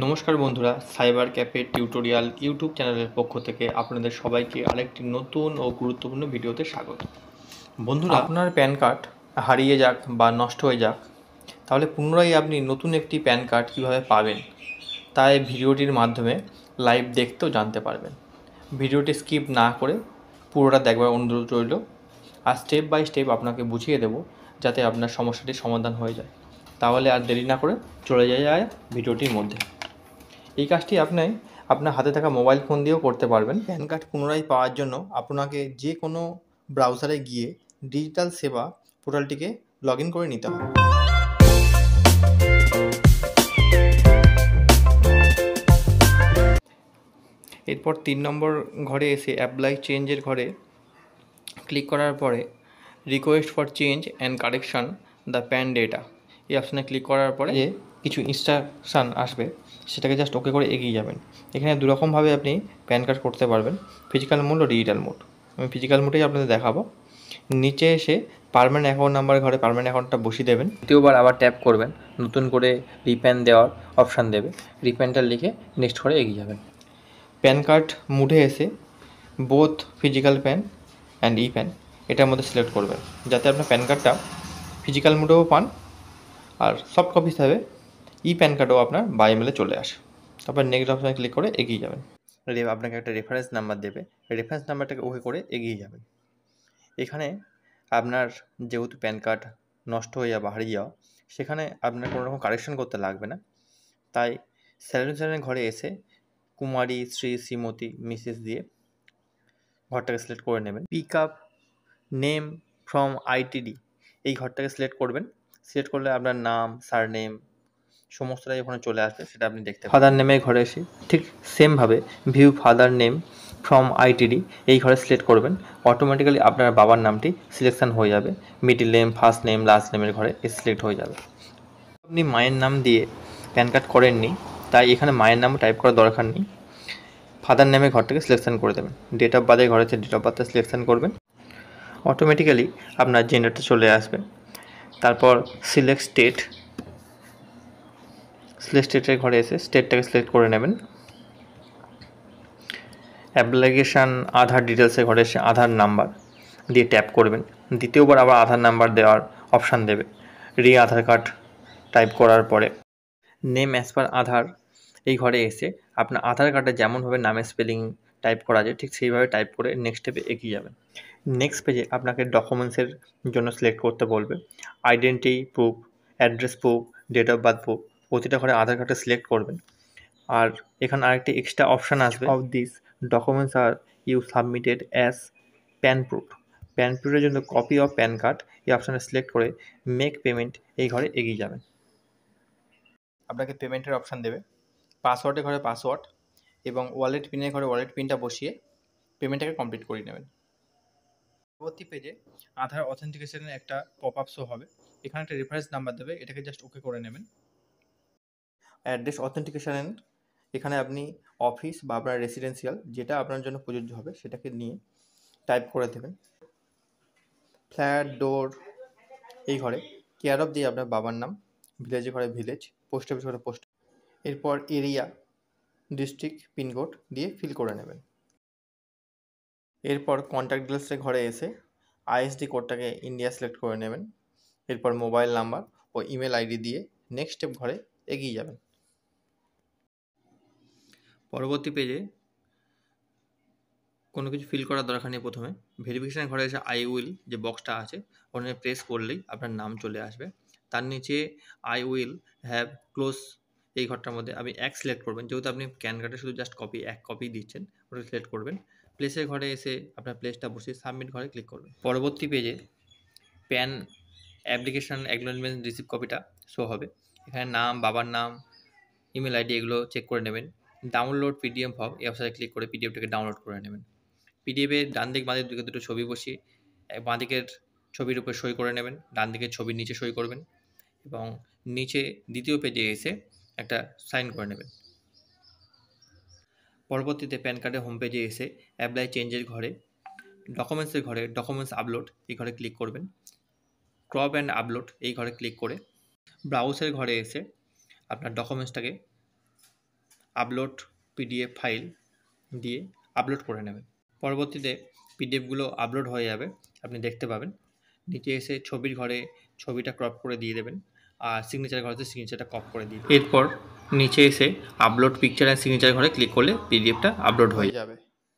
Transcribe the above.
নমস্কার বন্ধুরা, cyber cafe tutorial YouTube চ্যানেলের পক্ষ থেকে আপনাদের সবাইকে আরেকটি নতুন ও গুরুত্বপূর্ণ ভিডিওতে স্বাগত। বন্ধুরা, আপনার প্যান কার্ড হারিয়ে যাক বা নষ্ট হয়ে যাক, তাহলে পুনরায় আপনি নতুন একটি প্যান কার্ড কীভাবে পাবেন, তাই ভিডিওটির মাধ্যমে লাইভ দেখতেও জানতে পারবেন। ভিডিওটি স্কিপ না করে পুরোটা দেখবার অনুরোধ রইল। আর স্টেপ বাই স্টেপ আপনাকে বুঝিয়ে দেব, যাতে আপনার সমস্যাটির সমাধান হয়ে যায়। তাহলে আর দেরি না করে চলে যায় ভিডিওটির মধ্যে। এই কাজটি আপনি আপনার হাতে থাকা মোবাইল ফোন দিয়েও করতে পারবেন। প্যান কার্ড পুনরায় পাওয়ার জন্য আপনাকে যে কোনো ব্রাউজারে গিয়ে ডিজিটাল সেবা পোর্টালটিকে লগ ইন করে নিতে হবে। এরপর 3 নম্বর ঘরে এসে অ্যাপ্লাই চেঞ্জের ঘরে ক্লিক করার পরে request for change and correction the pan data এই অপশানে ক্লিক করার পরে যে কিছু ইনস্ট্রাকশান আসবে, সেটাকে জাস্ট ওকে করে এগিয়ে যাবেন। এখানে দুরকমভাবে আপনি প্যান কার্ড করতে পারবেন, ফিজিক্যাল মোড ও ডিজিটাল মোড। আমি ফিজিক্যাল মোডেই আপনাদের দেখাবো। নিচে এসে পার্মানেন্ট অ্যাকাউন্ট নাম্বার ঘরে পার্মানেন্ট অ্যাকাউন্টটা বসিয়ে দেবেন। দ্বিতীয়বার আবার ট্যাপ করবেন, নতুন করে রিপ্যান দেওয়ার অপশান দেবে। রিপ্যানটা লিখে নেক্সট করে এগিয়ে যাবেন। প্যান কার্ড মুডে এসে both physical pan and E pan এটার মধ্যে সিলেক্ট করবেন, যাতে আপনার প্যান কার্ডটা ফিজিক্যাল মোডেও পান আর সফট কপি হিসাবে ই প্যান কার্ডও আপনার বাই মেলে চলে আসে। তারপর নেক্সট অপশানে ক্লিক করে এগিয়ে যাবেন। আপনাকে একটা রেফারেন্স নাম্বার দেবে, রেফারেন্স নাম্বারটাকে ওকে করে এগিয়ে যাবেন। এখানে আপনার যেহেতু প্যান কার্ড নষ্ট হয়ে যাওয়া বা হারিয়ে যাওয়া, সেখানে আপনার কোনো রকম কারেকশন করতে লাগবে না। তাই স্যালেন্সারের ঘরে এসে কুমারী, শ্রী, শ্রীমতী, মিসেস দিয়ে ঘরটাকে সিলেক্ট করে নেবেন। Pick up name from ITD এই ঘরটাকে সিলেক্ট করবেন। সিলেক্ট করলে আপনার নাম, সারনেম সমস্তটাই ওখানে চলে আসবে, সেটা আপনি দেখতে পাবেন। ফাদার নেমের ঘরে এসে ঠিক সেমভাবে view father name from ITD এই ঘরে সিলেক্ট করবেন। অটোমেটিক্যালি আপনার বাবার নামটি সিলেকশান হয়ে যাবে। Middle name, first name, last নেমের ঘরে সিলেক্ট হয়ে যাবে। আপনি মায়ের নাম দিয়ে প্যান কার্ড করেননি, তাই এখানে মায়ের নামও টাইপ করার দরকার নেই। ফাদার নেমের ঘরটাকে সিলেকশান করে দেবেন। ডেট অফ বার্থের ঘরে ডেট অফ বার্থটা সিলেকশান করবেন। অটোমেটিক্যালি আপনার জেন্ডারটা চলে আসবে। তারপর সিলেক্ট স্টেট, সিলেক্ট স্টেটের ঘরে এসে স্টেটটাকে সিলেক্ট করে নেবেন। অ্যাপ্লিকেশান আধার ডিটেলসের ঘরে এসে আধার নাম্বার দিয়ে ট্যাপ করবেন। দ্বিতীয়বার আবার আধার নাম্বার দেওয়ার অপশান দেবে। আধার কার্ড টাইপ করার পরে নেম অ্যাজ পার আধার এই ঘরে এসে আপনার আধার কার্ডে যেমনভাবে নামের স্পেলিং টাইপ করা যায় ঠিক সেইভাবে টাইপ করে নেক্সট স্টেপে এগিয়ে যাবেন। নেক্সট পেজে আপনাকে ডকুমেন্টসের জন্য সিলেক্ট করতে বলবে। Identity proof, address proof, date of birth proof প্রতিটা ঘরে আধার কার্ডটা সিলেক্ট করবেন। আর এখানে আরেকটি এক্সট্রা অপশান আসবে, of this documents are you submitted as PAN proof. PAN প্রুফের জন্য কপি অফ প্যান কার্ড এই অপশানে সিলেক্ট করে মেক পেমেন্ট এই ঘরে এগিয়ে যাবেন। আপনাকে পেমেন্টের অপশান দেবে। পাসওয়ার্ডের ঘরে পাসওয়ার্ড এবং ওয়ালেট পিনের ঘরে ওয়ালেট পিনটা বসিয়ে পেমেন্টটাকে কমপ্লিট করে নেবেন। পরবর্তী পেজে আধার অথেন্টিকেশনের একটা পপ আপ শো হবে। এখানে একটা রেফারেন্স নাম্বার দেবে, এটাকে জাস্ট ওকে করে নেবেন। অ্যাড্রেস অথেন্টিকেশন এখানে আপনি অফিস বা আপনার রেসিডেন্সিয়াল যেটা আপনার জন্য প্রযোজ্য হবে সেটাকে নিয়ে টাইপ করে দেবেন। ফ্ল্যাট ডোর এই ঘরে কেয়ার অফ দিয়ে আপনার বাবার নাম, ভিলেজের ঘরে ভিলেজ, পোস্ট অফিস ঘরে পোস্ট, এরপর এরিয়া, ডিস্ট্রিক্ট, পিনকোড দিয়ে ফিল করে নেবেন। এরপর কন্ট্যাক্ট ডিটেলসের ঘরে এসে আইএসডি কোডটাকে ইন্ডিয়া সিলেক্ট করে নেবেন। এরপর মোবাইল নাম্বার ও ইমেল আইডি দিয়ে নেক্সট স্টেপ ঘরে এগিয়ে যাবেন। পরবর্তী পেজে কোনো কিছু ফিল করার দরকার নেই। প্রথমে ভেরিফিকেশানের ঘরে এসে আই উইল যে বক্সটা আছে ওখানে প্রেস করলেই আপনার নাম চলে আসবে। তার নিচে আই উইল হ্যাভ ক্লোজ এই ঘরটার মধ্যে আপনি এক সিলেক্ট করবেন, যেহেতু আপনি প্যান কার্ডে শুধু জাস্ট এক কপি দিচ্ছেন, ওটা সিলেক্ট করবেন। প্লেসের ঘরে এসে আপনার প্লেসটা বসিয়ে সাবমিট ঘরে ক্লিক করবেন। পরবর্তী পেজে প্যান অ্যাপ্লিকেশান অ্যাকনোলেজমেন্ট রিসিভ কপিটা শো হবে। এখানে নাম, বাবার নাম, ইমেল আইডি এগুলো চেক করে নেবেন। ডাউনলোড পিডিএফ ফর্ম এই অপশানে ক্লিক করে পিডিএফটাকে ডাউনলোড করে নেবেন। পিডিএফের ডান দিক বাঁ দিকে দুটো ছবি বসিয়ে বাঁ দিকের ছবির উপর সই করে নেবেন, ডান দিকের ছবির নিচে সই করবেন এবং নিচে দ্বিতীয় পেজে এসে একটা সাইন করে নেবেন। পরবর্তীতে প্যান কার্ডের হোম পেজে এসে অ্যাপ্লাই চেঞ্জের ঘরে ডকুমেন্টসের ঘরে ডকুমেন্টস আপলোড এই ঘরে ক্লিক করবেন। ক্রপ অ্যান্ড আপলোড এই ঘরে ক্লিক করে ব্রাউজের ঘরে এসে আপনার ডকুমেন্টসটাকে আপলোড পিডিএফ ফাইল দিয়ে আপলোড করে নেবেন। পরবর্তীতে পিডিএফগুলো আপলোড হয়ে যাবে, আপনি দেখতে পাবেন। নিচে এসে ছবির ঘরে ছবিটা ক্রপ করে দিয়ে দেবেন, আর সিগনেচার ঘরেতে সিগনেচারটা ক্রপ করে দিয়ে দেবেন। এরপর নিচে এসে আপলোড পিকচার অ্যান্ড সিগনেচার ঘরে ক্লিক করলে পিডিএফটা আপলোড হয়ে যাবে।